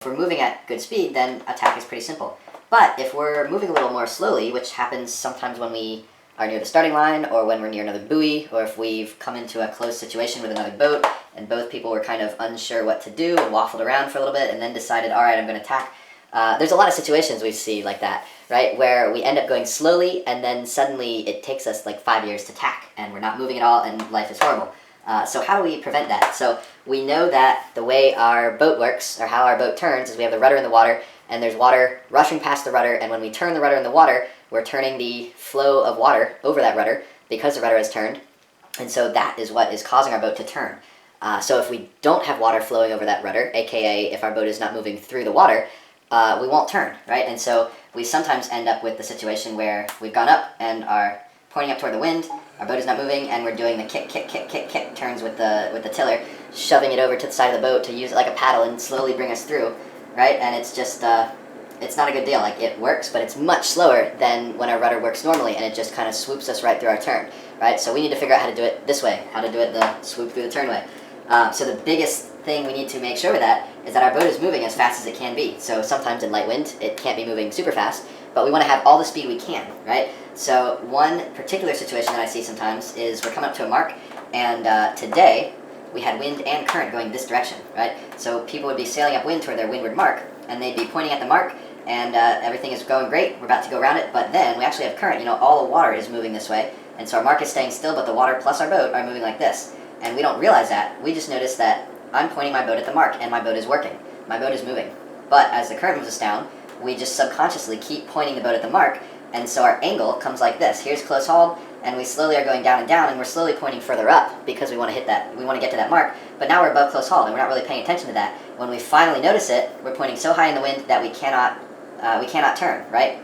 If we're moving at good speed, then a tack is pretty simple. But if we're moving a little more slowly, which happens sometimes when we are near the starting line, or when we're near another buoy, or if we've come into a close situation with another boat, and both people were kind of unsure what to do and waffled around for a little bit, and then decided, all right, I'm going to tack. There's a lot of situations we see like that, right, where we end up going slowly, and then suddenly it takes us like 5 years to tack, and we're not moving at all, and life is horrible. So how do we prevent that? So we know that the way our boat works, or how our boat turns, is we have the rudder in the water, and there's water rushing past the rudder, and when we turn the rudder in the water, we're turning the flow of water over that rudder because the rudder is turned, and so that is what is causing our boat to turn. So if we don't have water flowing over that rudder, aka if our boat is not moving through the water, we won't turn, right? And so we sometimes end up with the situation where we've gone up and are pointing up toward the wind, our boat is not moving, and we're doing the kick, kick, kick, kick, kick turns with the tiller, shoving it over to the side of the boat to use it like a paddle and slowly bring us through, right? And it's just, it's not a good deal. Like, it works, but it's much slower than when our rudder works normally, and it just kind of swoops us right through our turn, right? So we need to figure out how to do it this way, how to do it the swoop through the turn way. So the biggest thing we need to make sure with that is that our boat is moving as fast as it can be. So sometimes in light wind, it can't be moving super fast, but we want to have all the speed we can, right? So one particular situation that I see sometimes is we're coming up to a mark, and today we had wind and current going this direction, right? So people would be sailing upwind toward their windward mark, and they'd be pointing at the mark, and everything is going great, we're about to go around it, but then we actually have current, all the water is moving this way, and so our mark is staying still, but the water plus our boat are moving like this. And we don't realize that. We just notice that I'm pointing my boat at the mark, and my boat is working. My boat is moving. But as the current moves us down, we just subconsciously keep pointing the boat at the mark, and so our angle comes like this. Here's close hauled, and we slowly are going down and down, and we're slowly pointing further up because we want to hit that, we want to get to that mark, but now we're above close hauled, and we're not really paying attention to that. When we finally notice it, we're pointing so high in the wind that we cannot turn, right?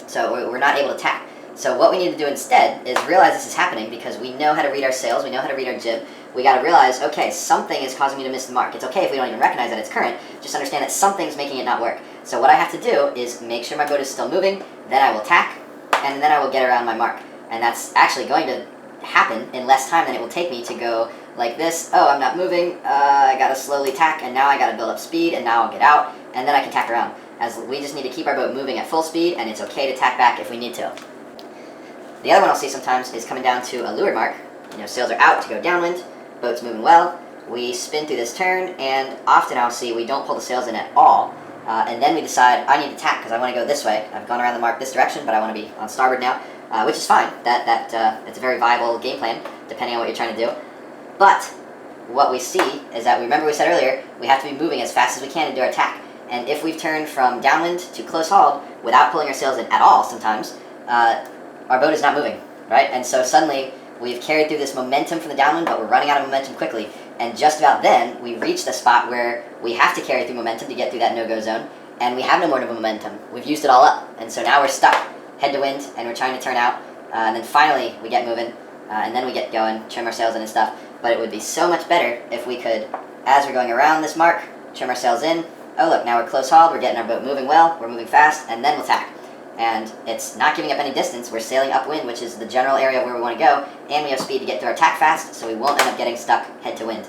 So we're not able to tack. So what we need to do instead is realize this is happening because we know how to read our sails, we know how to read our jib. We got to realize, okay, something is causing me to miss the mark. It's okay if we don't even recognize that it's current, just understand that something's making it not work. So what I have to do is make sure my boat is still moving, then I will tack, and then I will get around my mark. And that's actually going to happen in less time than it will take me to go like this. Oh, I'm not moving, I got to slowly tack, and now I got to build up speed, and now I'll get out, and then I can tack around. As we just need to keep our boat moving at full speed, and it's okay to tack back if we need to. The other one I'll see sometimes is coming down to a leeward mark. Sails are out to go downwind, boat's moving well, we spin through this turn, and often I'll see we don't pull the sails in at all, and then we decide, I need to tack because I want to go this way. I've gone around the mark this direction, but I want to be on starboard now, which is fine. It's a very viable game plan, depending on what you're trying to do. But what we see is that, remember we said earlier, we have to be moving as fast as we can to do our tack. And if we've turned from downwind to close hauled without pulling our sails in at all sometimes, our boat is not moving, right? And so suddenly we've carried through this momentum from the downwind, but we're running out of momentum quickly. And just about then, we reach the spot where we have to carry through momentum to get through that no-go zone, and we have no more momentum. We've used it all up, and so now we're stuck, head to wind, and we're trying to turn out, and then finally we get moving, and then we get going, trim our sails in and stuff. But it would be so much better if we could, as we're going around this mark, trim our sails in. Oh look, now we're close hauled, we're getting our boat moving well, we're moving fast, and then we'll tack. And it's not giving up any distance, we're sailing upwind, which is the general area where we want to go, and we have speed to get through our tack fast, so we won't end up getting stuck head to wind.